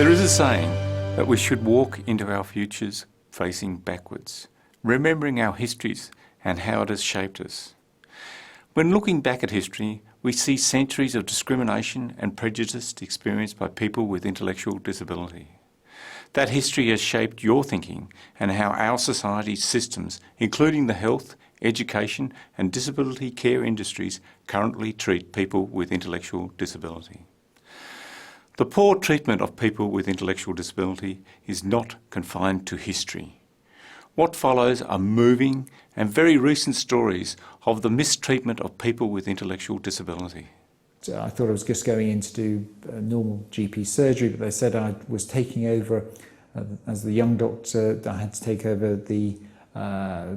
There is a saying that we should walk into our futures facing backwards, remembering our histories and how it has shaped us. When looking back at history, we see centuries of discrimination and prejudice experienced by people with intellectual disability. That history has shaped your thinking and how our society's systems, including the health, education and disability care industries, currently treat people with intellectual disability. The poor treatment of people with intellectual disability is not confined to history. What follows are moving and very recent stories of the mistreatment of people with intellectual disability. I thought I was just going in to do normal GP surgery, but they said I was taking over, as the young doctor, I had to take over the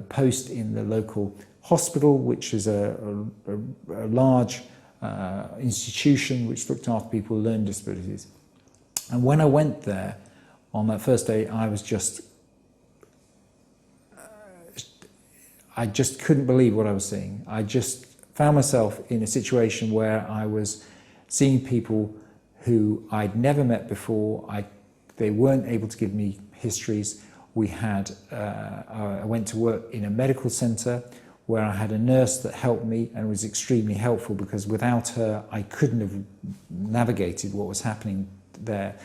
post in the local hospital, which is a large institution which looked after people with learning disabilities. And when I went there on that first day, I just couldn't believe what I was seeing. I just found myself in a situation where I was seeing people who I'd never met before. They weren't able to give me histories. I went to work in a medical centre where I had a nurse that helped me and was extremely helpful, because without her I couldn't have navigated what was happening there.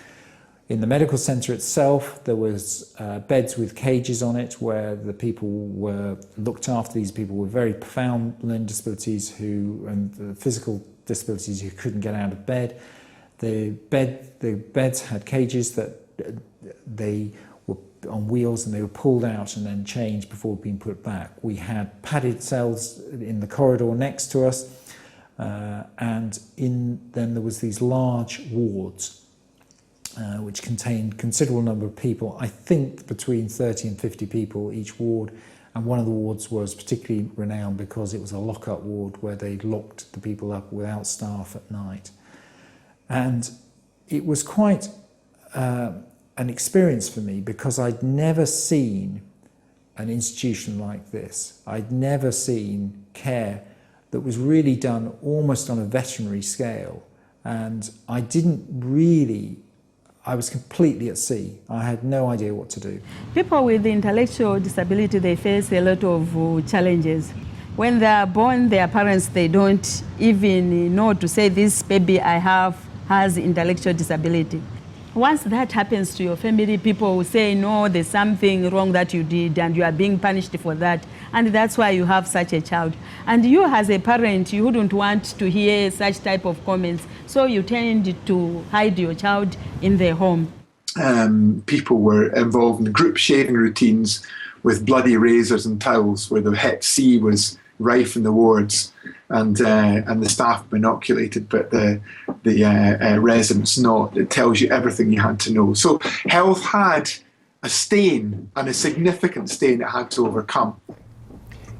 In the medical centre itself, there was beds with cages on it where the people were looked after. These people with very profound learning disabilities and physical disabilities who couldn't get out of bed. The beds had cages that they were on wheels and they were pulled out and then changed before being put back. We had padded cells in the corridor next to us, and then there was these large wards which contained a considerable number of people, I think between 30 and 50 people each ward, and one of the wards was particularly renowned because it was a lock-up ward where they locked the people up without staff at night. And it was quite an experience for me, because I'd never seen an institution like this. I'd never seen care that was really done almost on a veterinary scale, and I was completely at sea. I had no idea what to do. People with intellectual disability, they face a lot of challenges. When they are born, their parents, they don't even know to say, this baby I have has intellectual disability. Once that happens to your family, people will say, no, there's something wrong that you did and you are being punished for that. And that's why you have such a child. And you as a parent, you wouldn't want to hear such type of comments. So you tend to hide your child in their home. People were involved in group shaving routines with bloody razors and towels, where the Hep C was rife in the wards, and the staff inoculated, but the residents not. It tells you everything you had to know. So health had a stain, and a significant stain it had to overcome.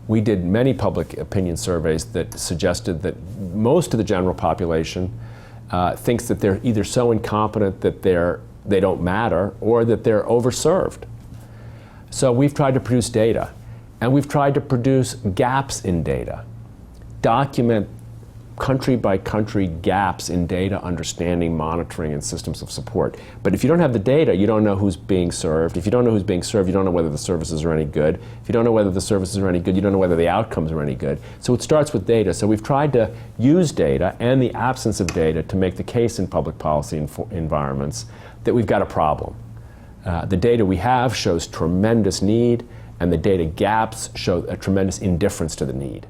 We did many public opinion surveys that suggested that most of the general population thinks that they're either so incompetent that they don't matter, or that they're overserved. So we've tried to produce data, and we've tried to produce gaps in data, document country by country gaps in data understanding, monitoring, and systems of support. But if you don't have the data, you don't know who's being served. If you don't know who's being served, you don't know whether the services are any good. If you don't know whether the services are any good, you don't know whether the outcomes are any good. So it starts with data. So we've tried to use data and the absence of data to make the case in public policy environments that we've got a problem. The data we have shows tremendous need, and the data gaps show a tremendous indifference to the need.